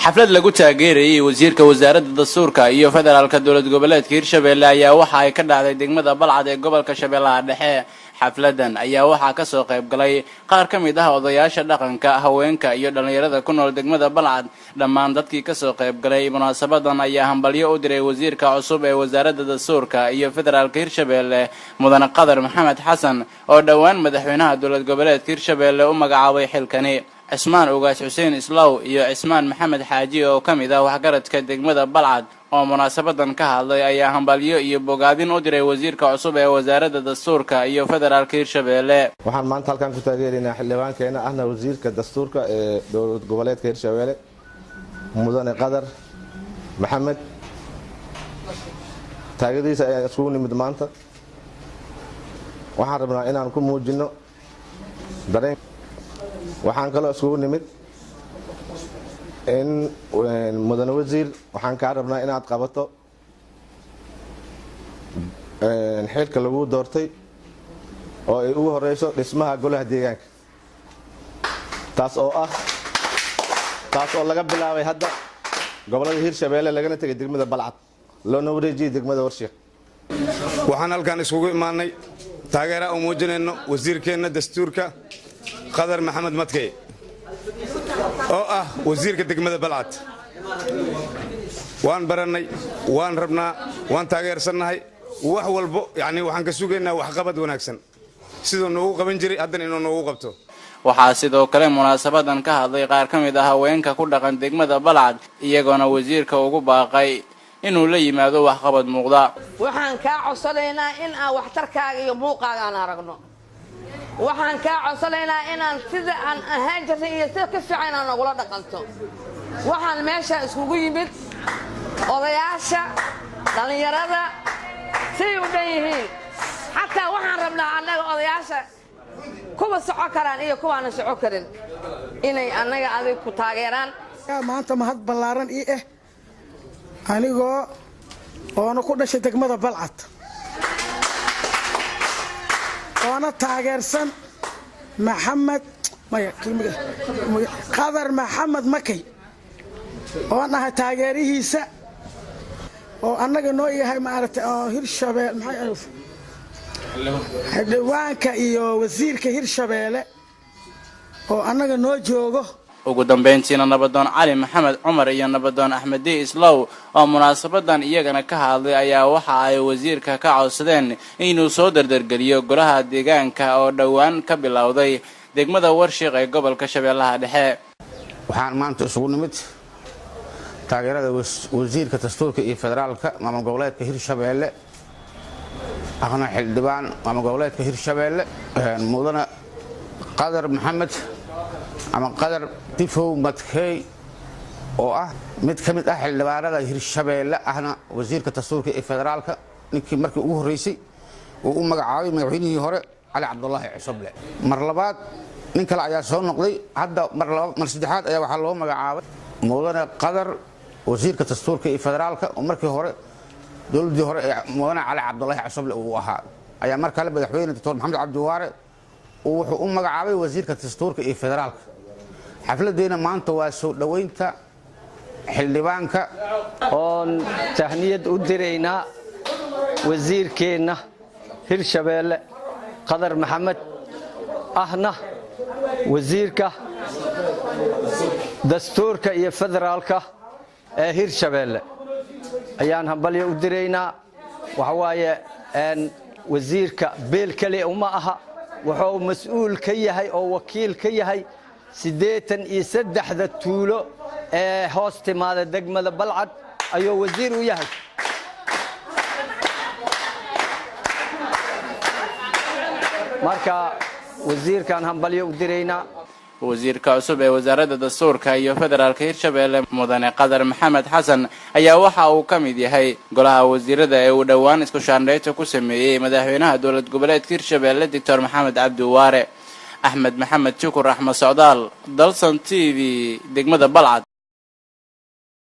xaflad lagu taageerayay wasiirka wasaaradda dastuurka iyo federaalka dowlad goboleedka Hirshabelle ayaa waxa ay ka dhacday degmada Balcad ee gobolka Shabeellaha Dhexe. xafladan ayaa waxa ka soo qayb galay qaar ka mid ah odayaasha dhaqanka, haweenka iyo dhalinyarada ku nool degmada Balcad. dhammaan dadkii ka soo qayb galay munaasabadan ayaa hambalyo u diray wasiirka cusub ee wasaaradda dastuurka iyo federaalka Hirshabelle Mudane Qadar Maxamed Xasan oo dhawaan madaxweynaha dowlad goboleedka Hirshabelle u magacaabay xilkani. Cismaan Ugaas Xuseen Islaw iyo Cismaan Maxamed Xaaji oo ka mid ah waxgaradka degmada Balcad oo munaasabadan ka hadlay ayaa hambalyo iyo bogaadin u diray wasiirka cusub ee wasaaradda dastuurka iyo federaalka Hirshabelle. waxaan maanta halkan ku taageeraynaa xildhibaankeena ahna wasiirka dastuurka ee dowlad goboleedka Hirshabelle Mudane Qadar Maxamed. taageeradiisa ayaa isku nimid maanta. waxaan rabnaa inaan ku muujino dareen. waxaan kaloo isku nimid in mudane wasiir waxaan ka rabnaa inaad qabato xilka lagu doortay oo ay ugu horeyso dhismaha golaha deegaanka, taas oo laga bilaabay hadda gobolada Hirshabelle lagana tagay degmada Balcad loona wareejiyay degmada Warshiiq. waxaan halkan isugu imaanay taageero u muujinayno wasiirkeena dastuurka Qadar Maxamed Madkey oo ah wasiirka degmada Balcad. waan baranay, waan rabnaa, waan taageersanahay wax walbo, waxaan ka sugaynaa wax qabad wanaagsan sidoo noogu qaban jiray haddana inuu noogu qabto. waxaa sidoo kale munaasabadan ka hadlay qaar ka mid ah haweenka ku dhaqan degmada Balcad iyagoona wasiirka ugu baaqay inuu la yimaado wax qabad muuqda. waxaan ka codsanaynaa in aan waxtarkaaga iyo muuqaaga aan aragno. waxaan ka codsanaynaa inaan sida aan ahaan jirnay iyo sida ka fiican aan ugula dhaqanto. waxaan meesha iskugu yimid odayaasha dhalinyarada si u dhan yihiin. xataa waxaan rabnaa annaga odayaasha kuwa soco karaan iyo kuwaana soco karin inay annaga adig ku taageeraan. maanta mahad ballaaran ii ah anigoo oona ku dhashay degmada Balcad oona taageersan Qadar Maxamed Madkey oo nahay taageerihiisa oo annaga noo yahay maaragtay Hirshabelle xildhibaanka iyo wasiirka Hirshabelle oo annaga noo joogo. ugu dambeyntiina nabadoon Cali Maxamed Cumar iyo nabadoon Axmed Islaw oo munaasabadan iyagana ka hadlay ayaa waxa ay wasiirka ka codsadeen inuu soo dardargeliyo golaha deegaanka oo dhawaan ka bilowday degmada Warshiiq ee gobolka Shabeellaha Dhexe. waxaan maanta isugu nimid taageerada wasiirka dastuurka iyo federaalka maamul goboleedka Hirshabelle ahna xildhibaan maamul goboleedka Hirshabelle Mudane Qadar Maxamed ama Qadar Tifow Madkey oo ah mid ka mid ah xildhibaanada Hirshabelle ahna wasiirka dastuurka iyo federaalka ninkii markii ugu horeysay uu u magacaabay madaxweynihii hore Ali Cabdullaahi Cusuble. mar labaad nin kale ayaa soo noqday, hadda mar saddexaad ayaa waxaa loo magacaabay Mudane Qadar wasiirka dastuurka iyo federaalka oo markii hore dowladii hore ee Mudane Ali Cabdullaahi Cusuble uu ahaa ayaa mar kale madaxweyne Dr. Maxamed Cabdi Waare uu wuxuu u magacaabay wasiirka dastuurka iyo federaalka. xafladeena maanta waa soo dhaweynta xildhibaanka oon tahniyad u diraynaa wasiirkeena Hirshabelle Qadar Maxamed ahna wasiirka dastuurka iyo federaalka ee Hirshabelle ayaan hambalyo u diraynaa. waxa waaye wasiirka beel kale uma aha, wuxuu mas'uul ka yahay oo wakiil ka yahay 83 tuulo ee hoos timaada degmada Balcad ayuu wasiir u yahay. marka wasiirkan hambalyo u diraynaa. wasiirka cusub ee wasaaradda dastuurka iyo federaalka Hirshabelle Mudane Qadar Maxamed Xasan ayaa waxa uu ka mid yahay golaha wasiirada ee uu dhawaan isku shaandheynta ku sameeyay madaxweynaha dowlad goboleedka Hirshabelle Dr. Maxamed Cabdi Waare. Axmed Maxamed Shukur Axmed Socdaal Dalsan TV degmada Balcad.